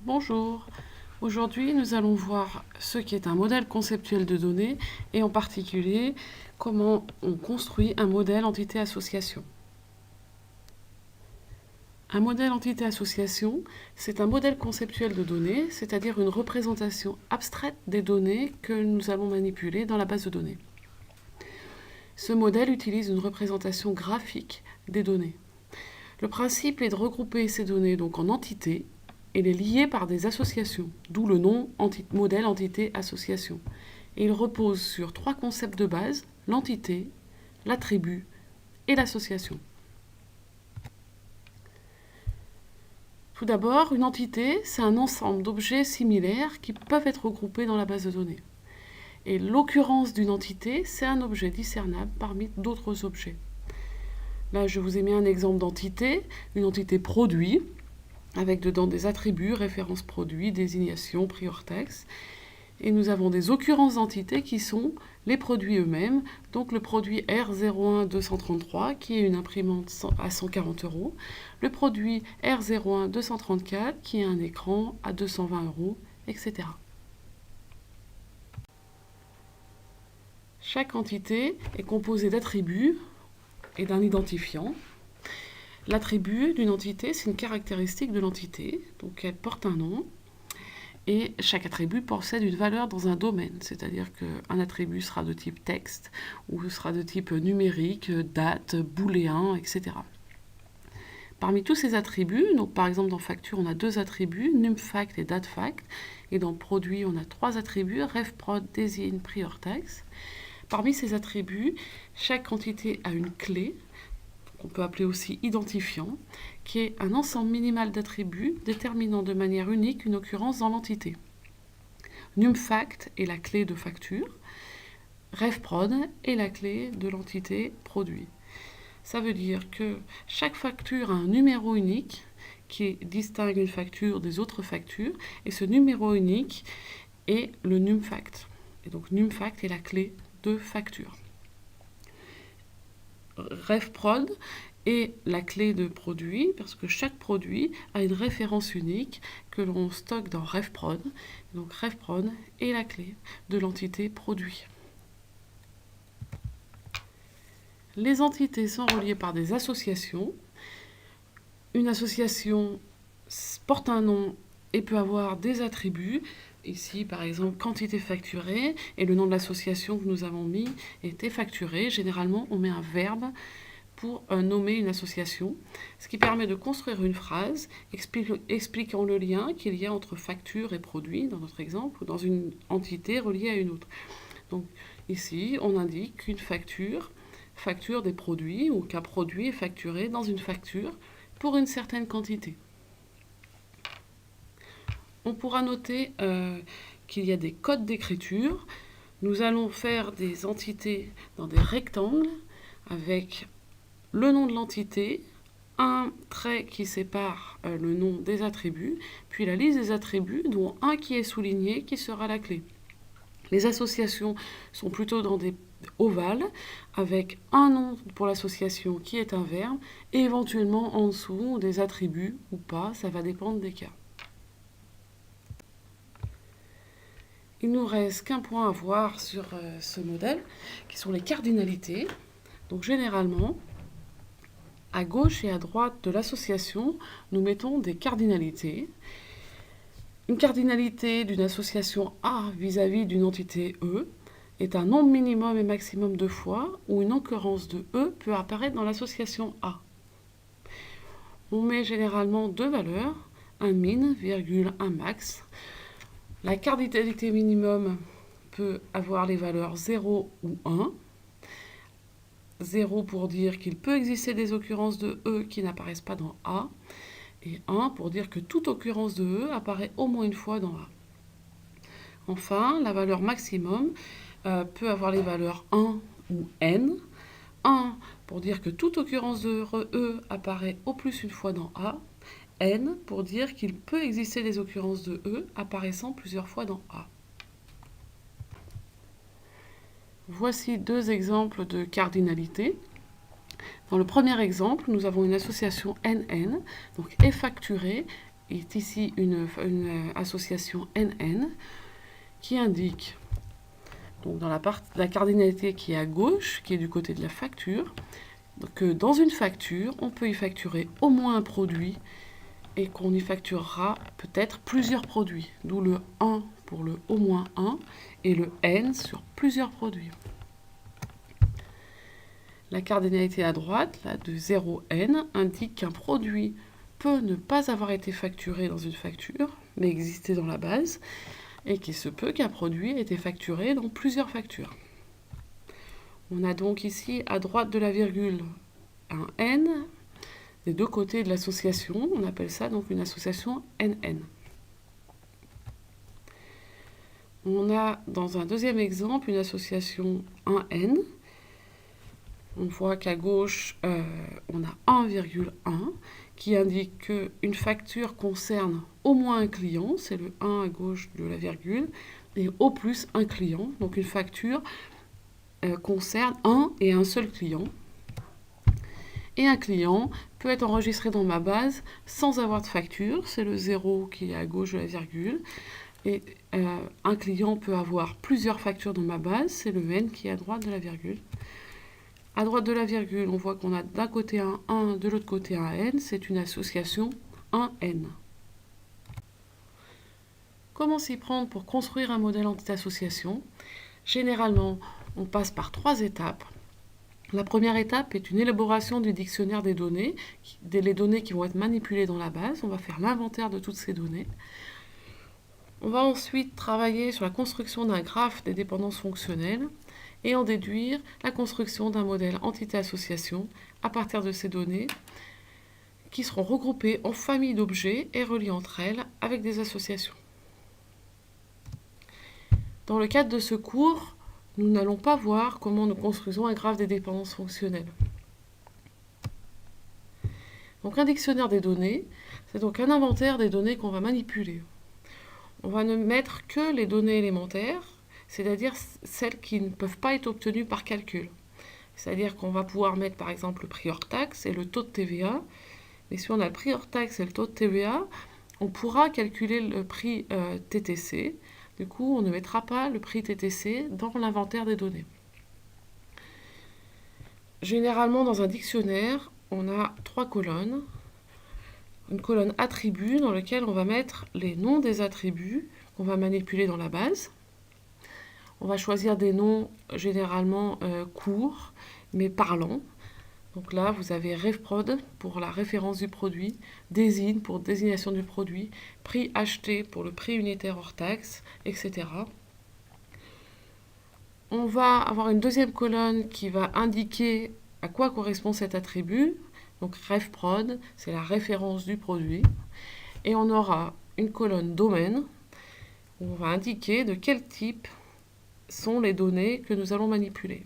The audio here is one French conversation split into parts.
Bonjour, aujourd'hui nous allons voir ce qu'est un modèle conceptuel de données et en particulier comment on construit un modèle entité-association. Un modèle entité-association, c'est un modèle conceptuel de données, c'est-à-dire une représentation abstraite des données que nous allons manipuler dans la base de données. Ce modèle utilise une représentation graphique des données. Le principe est de regrouper ces données donc en entités et les lier par des associations, d'où le nom modèle entité-association. Et il repose sur trois concepts de base, l'entité, l'attribut et l'association. Tout d'abord, une entité, c'est un ensemble d'objets similaires qui peuvent être regroupés dans la base de données. Et l'occurrence d'une entité, c'est un objet discernable parmi d'autres objets. Là, je vous ai mis un exemple d'entité, une entité produit, avec dedans des attributs, références produits, désignation, prior text. Et nous avons des occurrences d'entités qui sont les produits eux-mêmes, donc le produit R01233 qui est une imprimante à 140 €, le produit R01234 qui est un écran à 220 €, etc. Chaque entité est composée d'attributs et d'un identifiant. L'attribut d'une entité, c'est une caractéristique de l'entité, donc elle porte un nom, et chaque attribut possède une valeur dans un domaine, c'est-à-dire qu'un attribut sera de type texte, ou sera de type numérique, date, booléen, etc. Parmi tous ces attributs, donc par exemple dans facture, on a deux attributs, numFact et dateFact, et dans produit, on a trois attributs, refprod, désigne, prior text. Parmi ces attributs, chaque entité a une clé, qu'on peut appeler aussi identifiant, qui est un ensemble minimal d'attributs déterminant de manière unique une occurrence dans l'entité. numFact est la clé de facture, refprod est la clé de l'entité produit. Ça veut dire que chaque facture a un numéro unique qui distingue une facture des autres factures, et ce numéro unique est le numFact. Et donc numFact est la clé de facture. Refprod est la clé de produit parce que chaque produit a une référence unique que l'on stocke dans refprod. Donc refprod est la clé de l'entité produit. Les entités sont reliées par des associations. Une association porte un nom et peut avoir des attributs. Ici, par exemple, quantité facturée, et le nom de l'association que nous avons mis était facturée. Généralement, on met un verbe pour nommer une association, ce qui permet de construire une phrase expliquant le lien qu'il y a entre facture et produit, dans notre exemple, ou dans une entité reliée à une autre. Donc ici, on indique qu'une facture des produits, ou qu'un produit est facturé dans une facture pour une certaine quantité. On pourra noter qu'il y a des codes d'écriture. Nous allons faire des entités dans des rectangles avec le nom de l'entité, un trait qui sépare le nom des attributs, puis la liste des attributs, dont un qui est souligné, qui sera la clé. Les associations sont plutôt dans des ovales, avec un nom pour l'association qui est un verbe, et éventuellement en dessous des attributs ou pas, ça va dépendre des cas. Il nous reste qu'un point à voir sur ce modèle, qui sont les cardinalités. Donc généralement, à gauche et à droite de l'association, nous mettons des cardinalités. Une cardinalité d'une association A vis-à-vis d'une entité E est un nombre minimum et maximum de fois où une occurrence de E peut apparaître dans l'association A. On met généralement deux valeurs, un min, virgule, un max. La cardinalité minimum peut avoir les valeurs 0 ou 1. 0 pour dire qu'il peut exister des occurrences de E qui n'apparaissent pas dans A, et 1 pour dire que toute occurrence de E apparaît au moins une fois dans A. Enfin, la valeur maximum peut avoir les valeurs 1 ou n. 1 pour dire que toute occurrence de E apparaît au plus une fois dans A. N pour dire qu'il peut exister des occurrences de E apparaissant plusieurs fois dans A. Voici deux exemples de cardinalité. Dans le premier exemple, nous avons une association NN, donc est facturé est ici une association NN qui indique, donc dans la cardinalité qui est à gauche, qui est du côté de la facture, que dans une facture, on peut y facturer au moins un produit et qu'on y facturera peut-être plusieurs produits, d'où le 1 pour le au moins 1 et le N sur plusieurs produits. La cardinalité à droite, là, de 0N, indique qu'un produit peut ne pas avoir été facturé dans une facture, mais exister dans la base, et qu'il se peut qu'un produit ait été facturé dans plusieurs factures. On a donc ici, à droite de la virgule, un N, des deux côtés de l'association. On appelle ça donc une association NN. On a dans un deuxième exemple une association 1N. On voit qu'à gauche, on a 1,1 qui indique qu'une facture concerne au moins un client, c'est le 1 à gauche de la virgule, et au plus un client. Donc une facture concerne un et un seul client. Et un client peut être enregistré dans ma base sans avoir de facture, c'est le 0 qui est à gauche de la virgule. Et un client peut avoir plusieurs factures dans ma base, c'est le N qui est à droite de la virgule. À droite de la virgule, on voit qu'on a d'un côté un 1, de l'autre côté un N, c'est une association 1N. Comment s'y prendre pour construire un modèle entité-association? Généralement, on passe par 3 étapes. La première étape est une élaboration du dictionnaire des données, les données qui vont être manipulées dans la base. On va faire l'inventaire de toutes ces données. On va ensuite travailler sur la construction d'un graphe des dépendances fonctionnelles et en déduire la construction d'un modèle entité-association à partir de ces données qui seront regroupées en familles d'objets et reliées entre elles avec des associations. Dans le cadre de ce cours, nous n'allons pas voir comment nous construisons un graphe des dépendances fonctionnelles. Donc un dictionnaire des données, c'est donc un inventaire des données qu'on va manipuler. On va ne mettre que les données élémentaires, c'est-à-dire celles qui ne peuvent pas être obtenues par calcul. C'est-à-dire qu'on va pouvoir mettre par exemple le prix hors taxe et le taux de TVA. Mais si on a le prix hors taxe et le taux de TVA, on pourra calculer le prix TTC. Du coup, on ne mettra pas le prix TTC dans l'inventaire des données. Généralement, dans un dictionnaire, on a 3 colonnes. Une colonne attributs dans laquelle on va mettre les noms des attributs qu'on va manipuler dans la base. On va choisir des noms généralement courts, mais parlants. Donc là, vous avez RefProd pour la référence du produit, désigne pour désignation du produit, prix acheté pour le prix unitaire hors taxe, etc. On va avoir une deuxième colonne qui va indiquer à quoi correspond cet attribut. Donc RefProd, c'est la référence du produit. Et on aura une colonne domaine où on va indiquer de quel type sont les données que nous allons manipuler.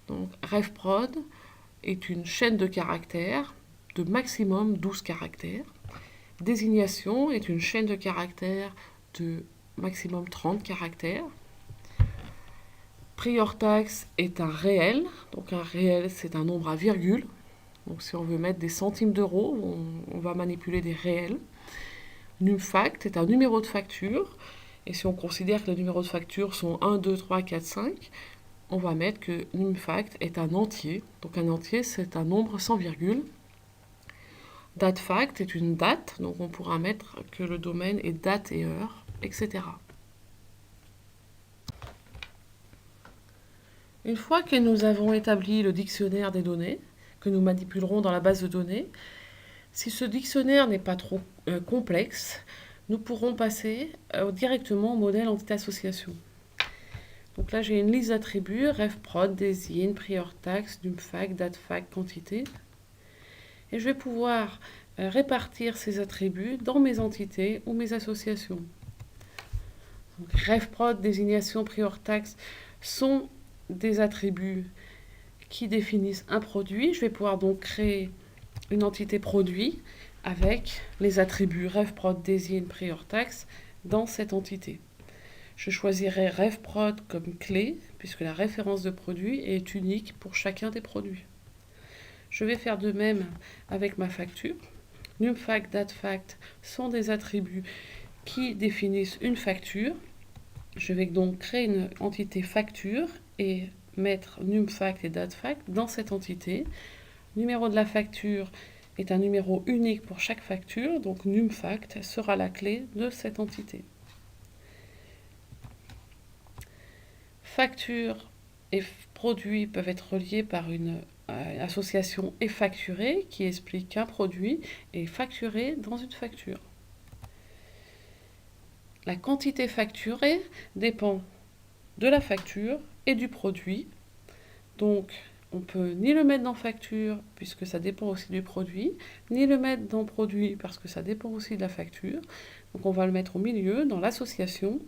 Donc RefProd est une chaîne de caractères de maximum 12 caractères. Désignation est une chaîne de caractères de maximum 30 caractères. Prix hors taxe est un réel. Donc un réel, c'est un nombre à virgule. Donc si on veut mettre des centimes d'euros, on va manipuler des réels. NumFact est un numéro de facture. Et si on considère que les numéros de facture sont 1, 2, 3, 4, 5, on va mettre que NumFact est un entier. Donc un entier, c'est un nombre sans virgule. DateFact est une date. Donc on pourra mettre que le domaine est date et heure, etc. Une fois que nous avons établi le dictionnaire des données, que nous manipulerons dans la base de données, si ce dictionnaire n'est pas trop complexe, nous pourrons passer directement au modèle entité-association. Donc là, j'ai une liste d'attributs, RefProd, désigne, prix hors taxe, NumFact, DateFact, quantité. Et je vais pouvoir répartir ces attributs dans mes entités ou mes associations. Donc, RefProd, désignation, prix hors taxe sont des attributs qui définissent un produit. Je vais pouvoir donc créer une entité produit avec les attributs RefProd, désigne, prix hors taxe dans cette entité. Je choisirai RefProd comme clé puisque la référence de produit est unique pour chacun des produits. Je vais faire de même avec ma facture. numFact, datFact sont des attributs qui définissent une facture. Je vais donc créer une entité facture et mettre numFact et datFact dans cette entité. Numéro de la facture est un numéro unique pour chaque facture, donc numFact sera la clé de cette entité. Facture et produit peuvent être reliés par une association et facturé qui explique qu'un produit est facturé dans une facture. La quantité facturée dépend de la facture et du produit. Donc, on peut ni le mettre dans facture, puisque ça dépend aussi du produit, ni le mettre dans produit, parce que ça dépend aussi de la facture. Donc, on va le mettre au milieu, dans l'association,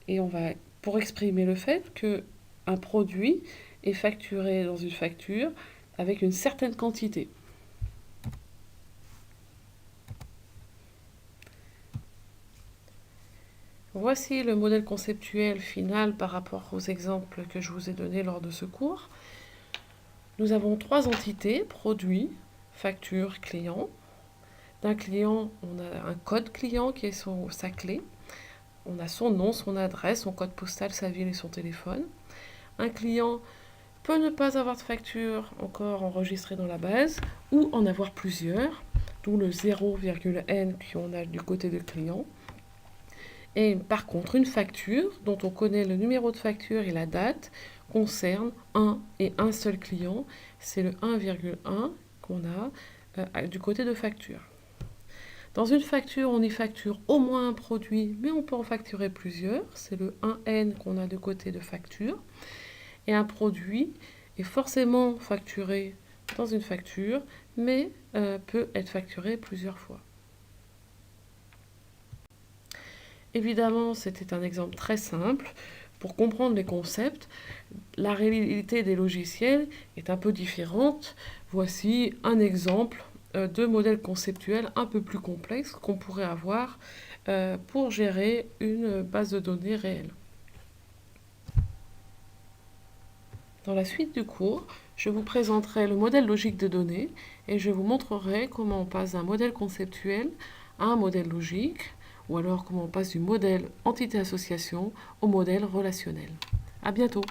et on va, pour exprimer le fait qu'un produit est facturé dans une facture avec une certaine quantité. Voici le modèle conceptuel final par rapport aux exemples que je vous ai donnés lors de ce cours. Nous avons 3 entités, produit, facture, client. D'un client, on a un code client qui est sa clé. On a son nom, son adresse, son code postal, sa ville et son téléphone. Un client peut ne pas avoir de facture encore enregistrée dans la base ou en avoir plusieurs, d'où le 0,n qu'on a du côté du client. Et par contre, une facture, dont on connaît le numéro de facture et la date, concerne un et un seul client. C'est le 1,1 qu'on a du côté de facture. Dans une facture, on y facture au moins un produit, mais on peut en facturer plusieurs. C'est le 1n qu'on a du côté de facture. Et un produit est forcément facturé dans une facture, mais peut être facturé plusieurs fois. Évidemment, c'était un exemple très simple. Pour comprendre les concepts, la réalité des logiciels est un peu différente. Voici un exemple de modèle conceptuel un peu plus complexe qu'on pourrait avoir pour gérer une base de données réelle. Dans la suite du cours, je vous présenterai le modèle logique de données et je vous montrerai comment on passe d'un modèle conceptuel à un modèle logique, ou alors comment on passe du modèle entité-association au modèle relationnel. À bientôt!